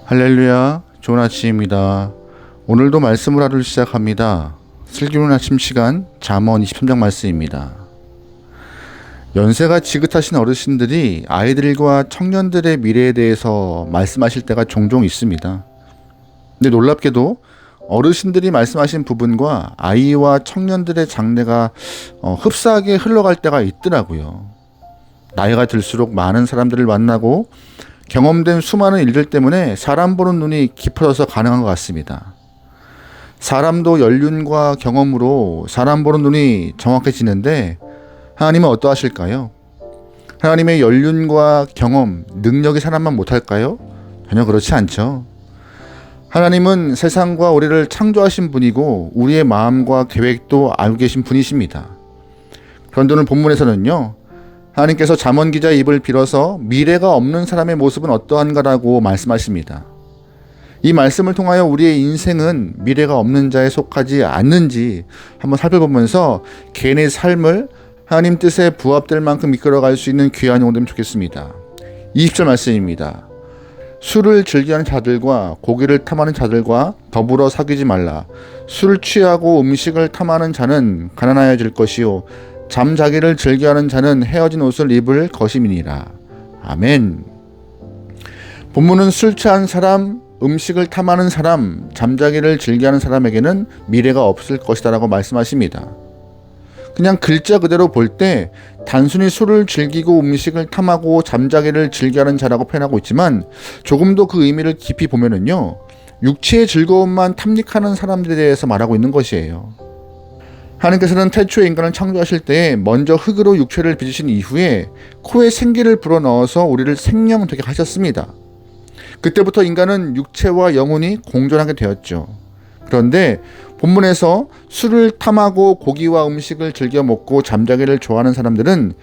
할렐루야, 좋은 아침입니다. 오늘도 말씀을 하루 시작합니다. 슬기로운 아침 시간 잠언 23장 말씀입니다. 연세가 지긋하신 어르신들이 아이들과 청년들의 미래에 대해서 말씀하실 때가 종종 있습니다. 근데 놀랍게도 어르신들이 말씀하신 부분과 아이와 청년들의 장래가 흡사하게 흘러갈 때가 있더라고요. 나이가 들수록 많은 사람들을 만나고 경험된 수많은 일들 때문에 사람 보는 눈이 깊어져서 가능한 것 같습니다. 사람도 연륜과 경험으로 사람 보는 눈이 정확해지는데 하나님은 어떠하실까요? 하나님의 연륜과 경험, 능력이 사람만 못할까요? 전혀 그렇지 않죠. 하나님은 세상과 우리를 창조하신 분이고 우리의 마음과 계획도 알고 계신 분이십니다. 그런데 오늘 본문에서는요, 하나님께서 잠언 기자의 입을 빌어서 미래가 없는 사람의 모습은 어떠한가라고 말씀하십니다. 이 말씀을 통하여 우리의 인생은 미래가 없는 자에 속하지 않는지 한번 살펴보면서 개인의 삶을 하나님 뜻에 부합될 만큼 이끌어갈 수 있는 귀한 용어되면 좋겠습니다. 20절 말씀입니다. 술을 즐기는 자들과 고기를 탐하는 자들과 더불어 사귀지 말라. 술을 취하고 음식을 탐하는 자는 가난하여질 것이요 잠자기를 즐겨하는 자는 헤어진 옷을 입을 것임이니라. 아멘. 본문은 술 취한 사람, 음식을 탐하는 사람, 잠자기를 즐겨하는 사람에게는 미래가 없을 것이다 라고 말씀하십니다. 그냥 글자 그대로 볼 때 단순히 술을 즐기고 음식을 탐하고 잠자기를 즐겨하는 자라고 표현하고 있지만 조금 더 그 의미를 깊이 보면은요, 육체의 즐거움만 탐닉하는 사람들에 대해서 말하고 있는 것이에요. 하나님께서는 태초에 인간을 창조하실 때 먼저 흙으로 육체를 빚으신 이후에 코에 생기를 불어넣어서 우리를 생명되게 하셨습니다. 그때부터 인간은 육체와 영혼이 공존하게 되었죠. 그런데 본문에서 술을 탐하고 고기와 음식을 즐겨 먹고 잠자기를 좋아하는 사람들은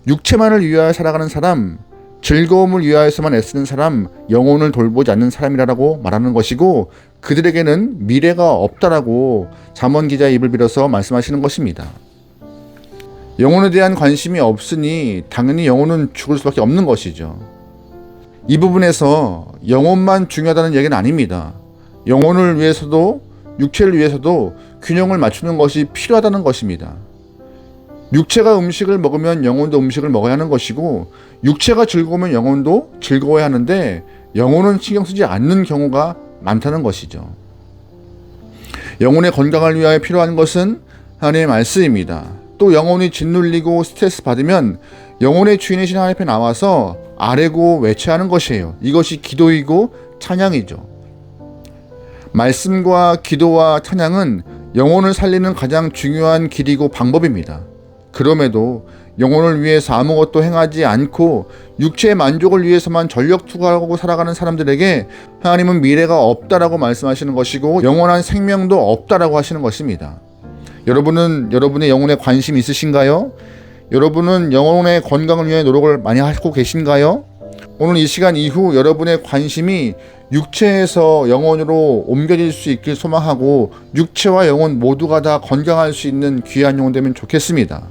육체만을 위하여 살아가는 사람, 즐거움을 위하여서만 애쓰는 사람, 영혼을 돌보지 않는 사람이라고 말하는 것이고 그들에게는 미래가 없다라고 잠언 기자의 입을 빌어서 말씀하시는 것입니다. 영혼에 대한 관심이 없으니 당연히 영혼은 죽을 수밖에 없는 것이죠. 이 부분에서 영혼만 중요하다는 얘기는 아닙니다. 영혼을 위해서도 육체를 위해서도 균형을 맞추는 것이 필요하다는 것입니다. 육체가 음식을 먹으면 영혼도 음식을 먹어야 하는 것이고 육체가 즐거우면 영혼도 즐거워야 하는데 영혼은 신경 쓰지 않는 경우가 많다는 것이죠. 영혼의 건강을 위하여 필요한 것은 하나님의 말씀입니다. 또 영혼이 짓눌리고 스트레스 받으면 영혼의 주인이신 하나님 앞에 나와서 아뢰고 외쳐야 하는 것이에요. 이것이 기도이고 찬양이죠. 말씀과 기도와 찬양은 영혼을 살리는 가장 중요한 길이고 방법입니다. 그럼에도 영혼을 위해서 아무것도 행하지 않고 육체의 만족을 위해서만 전력 투구하고 살아가는 사람들에게 하나님은 미래가 없다라고 말씀하시는 것이고 영원한 생명도 없다라고 하시는 것입니다. 여러분은 여러분의 영혼에 관심이 있으신가요? 여러분은 영혼의 건강을 위해 노력을 많이 하고 계신가요? 오늘 이 시간 이후 여러분의 관심이 육체에서 영혼으로 옮겨질 수 있길 소망하고 육체와 영혼 모두가 다 건강할 수 있는 귀한 영혼 되면 좋겠습니다.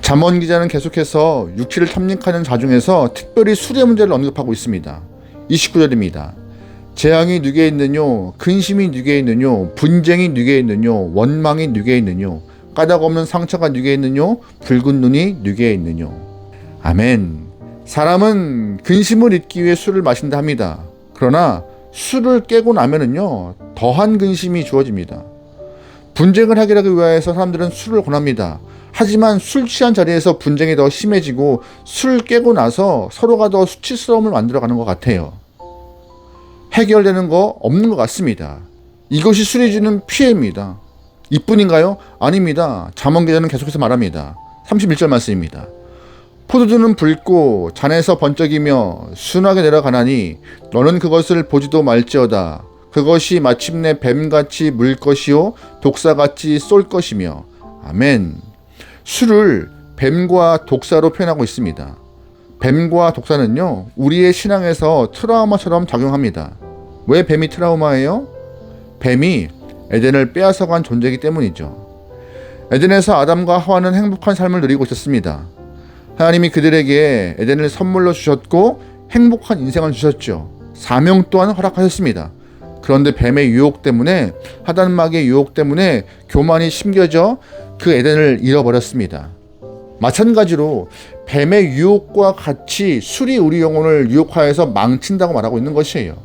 잠언 기자는 계속해서 육체를 탐닉하는 자 중에서 특별히 술의 문제를 언급하고 있습니다. 29절입니다. 재앙이 누게 있느뇨, 근심이 누게 있느뇨, 분쟁이 누게 있느뇨, 원망이 누게 있느뇨, 까닭 없는 상처가 누게 있느뇨, 붉은 눈이 누게 있느뇨. 아멘. 사람은 근심을 잊기 위해 술을 마신다 합니다. 그러나 술을 깨고 나면은요, 더한 근심이 주어집니다. 분쟁을 하기 위하여서 사람들은 술을 권합니다. 하지만 술 취한 자리에서 분쟁이 더 심해지고 술 깨고 나서 서로가 더 수치스러움을 만들어가는 것 같아요. 해결되는 거 없는 것 같습니다. 이것이 술이 주는 피해입니다. 이뿐인가요? 아닙니다. 잠언 기자는 계속해서 말합니다. 31절 말씀입니다. 포도주는 붉고 잔에서 번쩍이며 순하게 내려가나니 너는 그것을 보지도 말지어다. 그것이 마침내 뱀같이 물 것이요 독사같이 쏠 것이며. 아멘. 술을 뱀과 독사로 표현하고 있습니다. 뱀과 독사는요, 우리의 신앙에서 트라우마처럼 작용합니다. 왜 뱀이 트라우마예요? 뱀이 에덴을 빼앗아간 존재이기 때문이죠. 에덴에서 아담과 하와는 행복한 삶을 누리고 있었습니다. 하나님이 그들에게 에덴을 선물로 주셨고 행복한 인생을 주셨죠. 사명 또한 허락하셨습니다. 그런데 뱀의 유혹 때문에, 하단막의 유혹 때문에 교만이 심겨져 그 에덴을 잃어버렸습니다. 마찬가지로 뱀의 유혹과 같이 술이 우리 영혼을 유혹하여서 망친다고 말하고 있는 것이에요.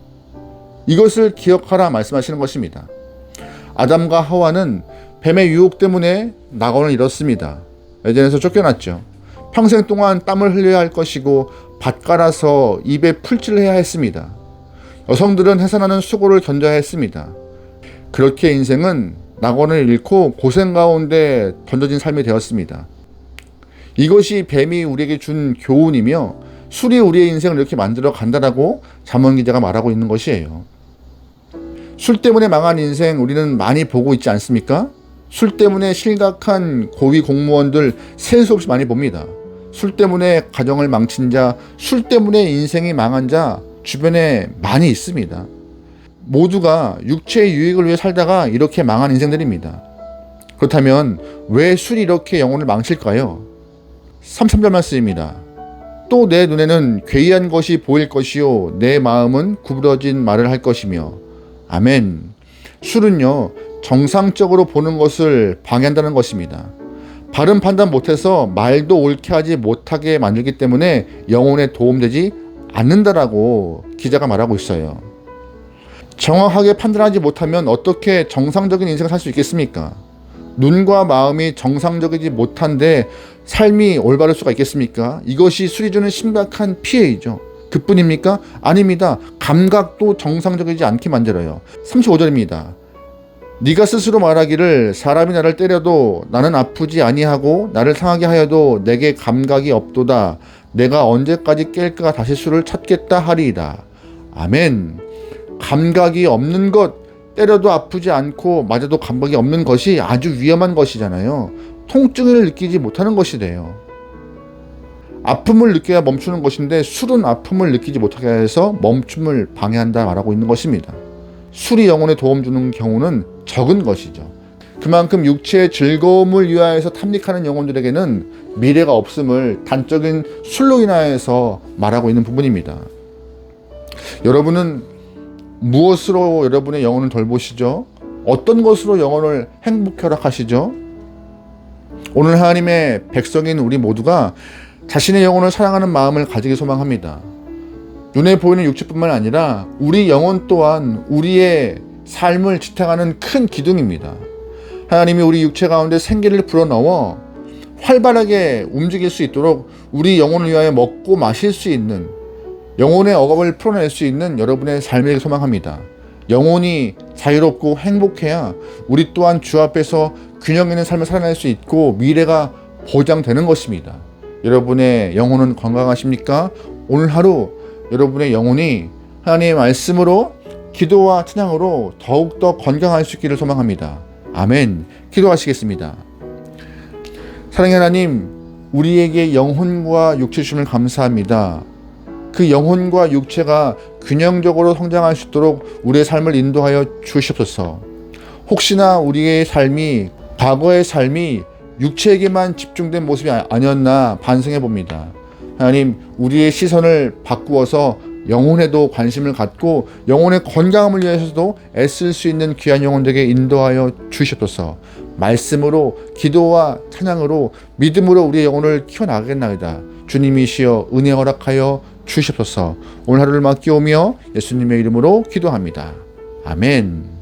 이것을 기억하라 말씀하시는 것입니다. 아담과 하와는 뱀의 유혹 때문에 낙원을 잃었습니다. 에덴에서 쫓겨났죠. 평생 동안 땀을 흘려야 할 것이고 밭 갈아서 입에 풀칠을 해야 했습니다. 여성들은 해산하는 수고를 견뎌야 했습니다. 그렇게 인생은 낙원을 잃고 고생 가운데 던져진 삶이 되었습니다. 이것이 뱀이 우리에게 준 교훈이며 술이 우리의 인생을 이렇게 만들어 간다라고 잠언 기자가 말하고 있는 것이에요. 술 때문에 망한 인생 우리는 많이 보고 있지 않습니까? 술 때문에 실각한 고위 공무원들 셀 수 없이 많이 봅니다. 술 때문에 가정을 망친 자, 술 때문에 인생이 망한 자 주변에 많이 있습니다. 모두가 육체의 유익을 위해 살다가 이렇게 망한 인생들입니다. 그렇다면 왜 술이 이렇게 영혼을 망칠까요? 33절 말씀입니다. 또 내 눈에는 괴이한 것이 보일 것이요 내 마음은 구부러진 말을 할 것이며. 아멘. 술은요 정상적으로 보는 것을 방해한다는 것입니다. 바른 판단 못해서 말도 옳게 하지 못하게 만들기 때문에 영혼에 도움되지 않는다라고 기자가 말하고 있어요. 정확하게 판단하지 못하면 어떻게 정상적인 인생을 살 수 있겠습니까? 눈과 마음이 정상적이지 못한데 삶이 올바를 수가 있겠습니까? 이것이 술이 주는 심각한 피해이죠. 그뿐입니까? 아닙니다. 감각도 정상적이지 않게 만들어요. 35절입니다. 네가 스스로 말하기를 사람이 나를 때려도 나는 아프지 아니하고 나를 상하게 하여도 내게 감각이 없도다. 내가 언제까지 깰까 다시 술을 찾겠다 하리이다. 아멘. 감각이 없는 것, 때려도 아프지 않고 맞아도 감각이 없는 것이 아주 위험한 것이잖아요. 통증을 느끼지 못하는 것이 돼요. 아픔을 느껴야 멈추는 것인데 술은 아픔을 느끼지 못하게 해서 멈춤을 방해한다 말하고 있는 것입니다. 술이 영혼에 도움 주는 경우는 적은 것이죠. 그만큼 육체의 즐거움을 위하여서 탐닉하는 영혼들에게는 미래가 없음을 단적인 술로 인하여서 말하고 있는 부분입니다. 여러분은 무엇으로 여러분의 영혼을 돌보시죠? 어떤 것으로 영혼을 행복케 허락하시죠? 오늘 하나님의 백성인 우리 모두가 자신의 영혼을 사랑하는 마음을 가지기 소망합니다. 눈에 보이는 육체뿐만 아니라 우리 영혼 또한 우리의 삶을 지탱하는 큰 기둥입니다. 하나님이 우리 육체 가운데 생기를 불어넣어 활발하게 움직일 수 있도록 우리 영혼을 위하여 먹고 마실 수 있는, 영혼의 억압을 풀어낼 수 있는 여러분의 삶을 소망합니다. 영혼이 자유롭고 행복해야 우리 또한 주 앞에서 균형 있는 삶을 살아낼 수 있고 미래가 보장되는 것입니다. 여러분의 영혼은 건강하십니까? 오늘 하루 여러분의 영혼이 하나님의 말씀으로, 기도와 찬양으로 더욱더 건강할 수 있기를 소망합니다. 아멘. 기도하시겠습니다. 사랑의 하나님, 우리에게 영혼과 육체 주심을 감사합니다. 그 영혼과 육체가 균형적으로 성장할 수 있도록 우리의 삶을 인도하여 주시옵소서. 혹시나 우리의 삶이, 과거의 삶이 육체에게만 집중된 모습이 아니었나 반성해 봅니다. 하나님, 우리의 시선을 바꾸어서 영혼에도 관심을 갖고 영혼의 건강함을 위해서도 애쓸 수 있는 귀한 영혼들에게 인도하여 주시옵소서. 말씀으로, 기도와 찬양으로, 믿음으로 우리의 영혼을 키워나가겠나이다. 주님이시여 은혜 허락하여 주시옵소서. 오늘 하루를 맡기오며 예수님의 이름으로 기도합니다. 아멘.